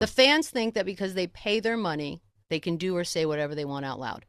The fans think that because they pay their money, they can do or say whatever they want out loud.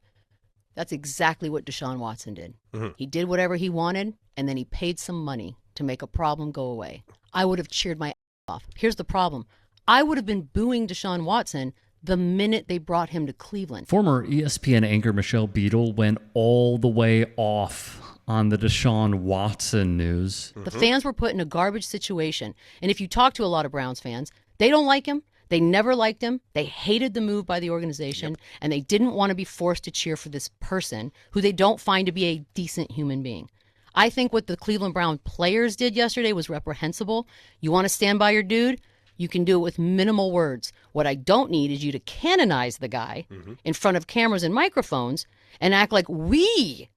That's exactly what Deshaun Watson did. Mm-hmm. He did whatever he wanted, and then he paid some money to make a problem go away. I would have cheered my ass off. Here's the problem. I would have been booing Deshaun Watson the minute they brought him to Cleveland. Former ESPN anchor Michelle Beadle went all the way off on the Deshaun Watson news. The fans were put in a garbage situation. And if you talk to a lot of Browns fans, they don't like him. They never liked him. They hated the move by the organization, and they didn't want to be forced to cheer for this person who they don't find to be a decent human being. I think what the Cleveland Brown players did yesterday was reprehensible. You want to stand by your dude? You can do it with minimal words. What I don't need is you to canonize the guy in front of cameras and microphones and act like we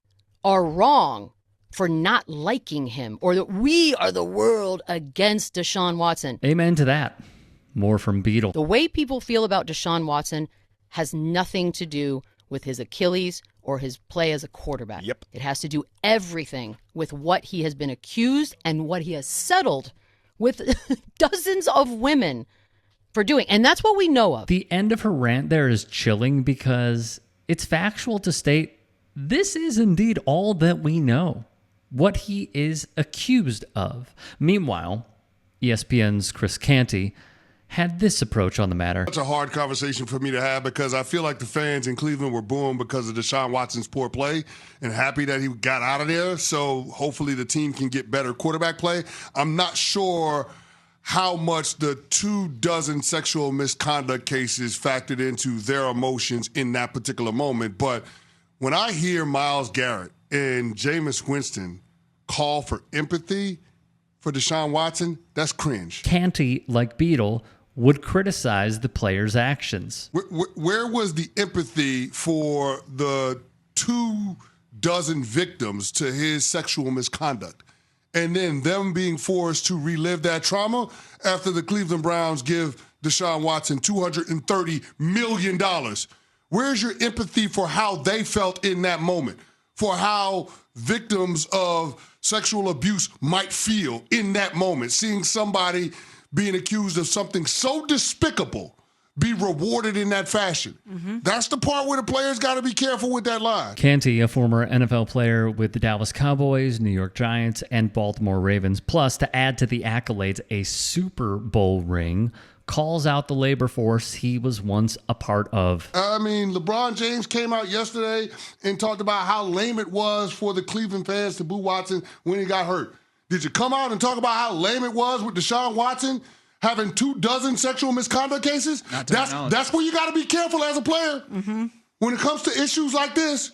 are wrong for not liking him or that we are the world against Deshaun Watson. Amen to that. More from Beadle. The way people feel about Deshaun Watson has nothing to do with his Achilles or his play as a quarterback. Yep. It has to do everything with what he has been accused and what he has settled with dozens of women for doing. And that's what we know of. The end of her rant there is chilling because it's factual to state this is indeed all that we know, what he is accused of. Meanwhile, ESPN's Chris Canty had this approach on the matter. It's a hard conversation for me to have because I feel like the fans in Cleveland were booing because of Deshaun Watson's poor play and happy that he got out of there. So hopefully the team can get better quarterback play. I'm not sure how much the 24 sexual misconduct cases factored into their emotions in that particular moment. But when I hear Myles Garrett and Jameis Winston call for empathy for Deshaun Watson, that's cringe. Canty, like Beadle, would criticize the player's actions. Where was the empathy for the 24 victims to his sexual misconduct? And then them being forced to relive that trauma after the Cleveland Browns give Deshaun Watson $230 million. Where's your empathy for how they felt in that moment? For how victims of sexual abuse might feel in that moment, seeing somebody being accused of something so despicable be rewarded in that fashion. Mm-hmm. That's the part where the players got to be careful with that line. Canty, a former NFL player with the Dallas Cowboys, New York Giants, and Baltimore Ravens, plus to add to the accolades a Super Bowl ring, calls out the labor force he was once a part of. I mean, LeBron James came out yesterday and talked about how lame it was for the Cleveland fans to boo Watson when he got hurt. Did you come out and talk about how lame it was with Deshaun Watson having 24 sexual misconduct cases? That's where you got to be careful as a player when it comes to issues like this.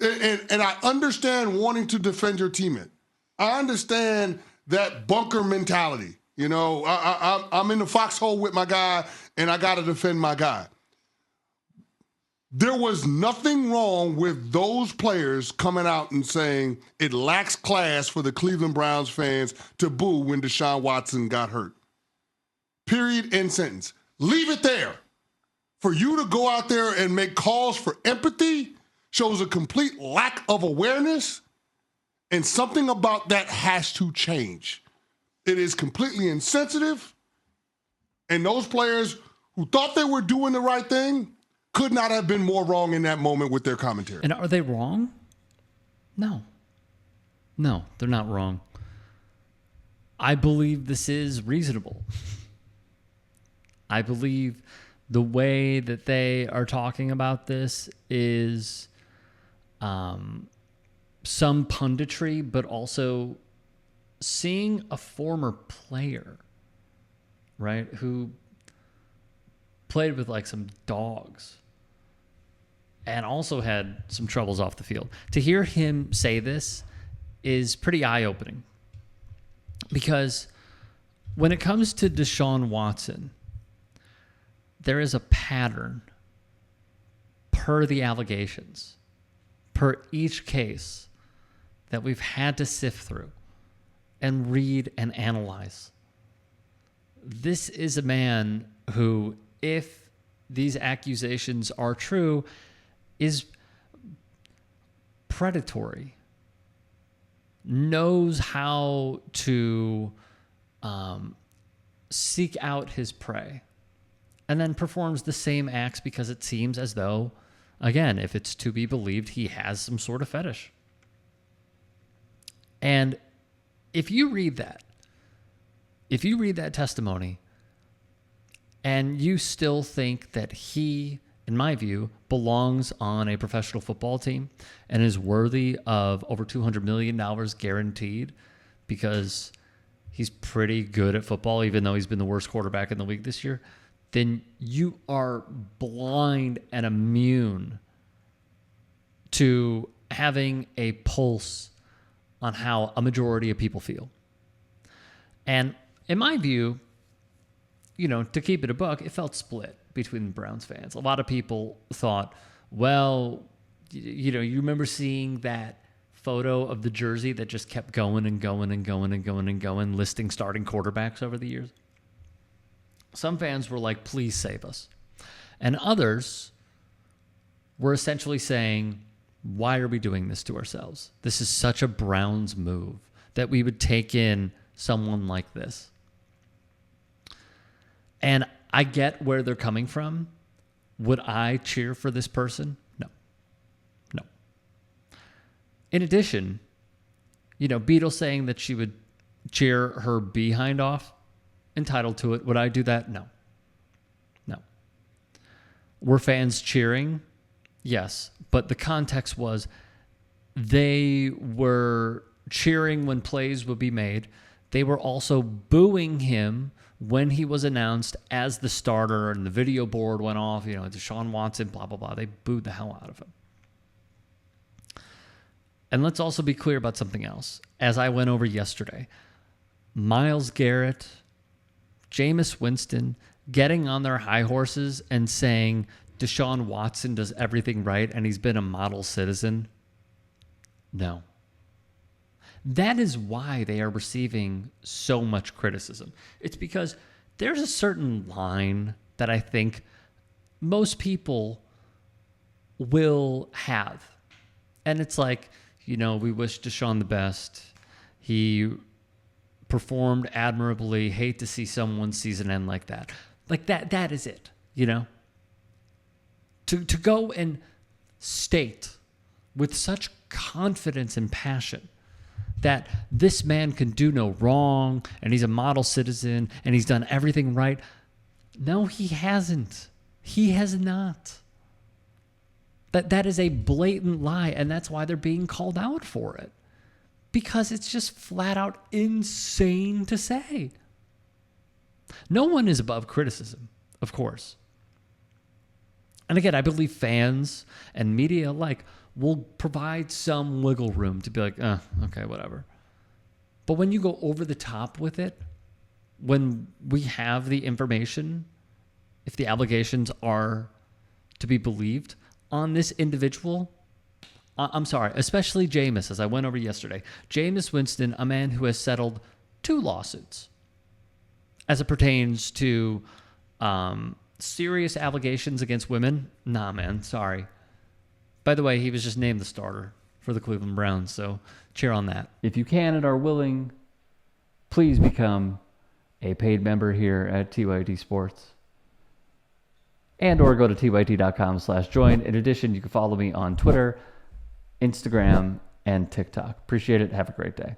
And I understand wanting to defend your teammate. I understand that bunker mentality. You know, I'm in the foxhole with my guy, and I got to defend my guy. There was nothing wrong with those players coming out and saying it lacks class for the Cleveland Browns fans to boo when Deshaun Watson got hurt. Period, end sentence. Leave it there. For you to go out there and make calls for empathy shows a complete lack of awareness, and something about that has to change. It is completely insensitive, and those players who thought they were doing the right thing could not have been more wrong in that moment with their commentary. And are they wrong? No. No, they're not wrong. I believe this is reasonable. I believe the way that they are talking about this is some punditry, but also seeing a former player, right, who played with like some dogs and also had some troubles off the field. To hear him say this is pretty eye-opening because when it comes to Deshaun Watson, there is a pattern per the allegations, per each case that we've had to sift through and read and analyze. This is a man who, if these accusations are true, is predatory, knows how to seek out his prey, and then performs the same acts because it seems as though, again, if it's to be believed, he has some sort of fetish. And if you read that testimony, and you still think that he, in my view, belongs on a professional football team and is worthy of over $200 million guaranteed because he's pretty good at football, even though he's been the worst quarterback in the league this year, then you are blind and immune to having a pulse on how a majority of people feel. And in my view, to keep it a buck, it felt split between the Browns fans. A lot of people thought, well, you remember seeing that photo of the jersey that just kept going and going and going and going and going, listing starting quarterbacks over the years? Some fans were like, please save us. And others were essentially saying, why are we doing this to ourselves? This is such a Browns move that we would take in someone like this. And I get where they're coming from. Would I cheer for this person? No. In addition, Beadle saying that she would cheer her behind off, entitled to it. Would I do that? No. Were fans cheering? Yes. But the context was they were cheering when plays would be made. They were also booing him when he was announced as the starter and the video board went off, Deshaun Watson, blah, blah, blah. They booed the hell out of him. And let's also be clear about something else. As I went over yesterday, Myles, Garrett, Jameis, Winston getting on their high horses and saying Deshaun Watson does everything right and he's been a model citizen. No. That is why they are receiving so much criticism. It's because there's a certain line that I think most people will have. And it's like, we wish Deshaun the best. He performed admirably. Hate to see someone's season end like that. Like that is it, To go and state with such confidence and passion that this man can do no wrong and he's a model citizen and he's done everything right. No, he hasn't. He has not. That is a blatant lie, and that's why they're being called out for it. Because it's just flat out insane to say. No one is above criticism, of course. And again, I believe fans and media alike will provide some wiggle room to be like, okay, whatever. But when you go over the top with it, when we have the information, if the allegations are to be believed on this individual, I'm sorry, especially Jameis, as I went over yesterday. Jameis Winston, a man who has settled 2 lawsuits as it pertains to serious allegations against women. Nah, man, sorry. By the way, he was just named the starter for the Cleveland Browns, so cheer on that. If you can and are willing, please become a paid member here at TYT Sports. And or go to tyt.com/join. In addition, you can follow me on Twitter, Instagram, and TikTok. Appreciate it. Have a great day.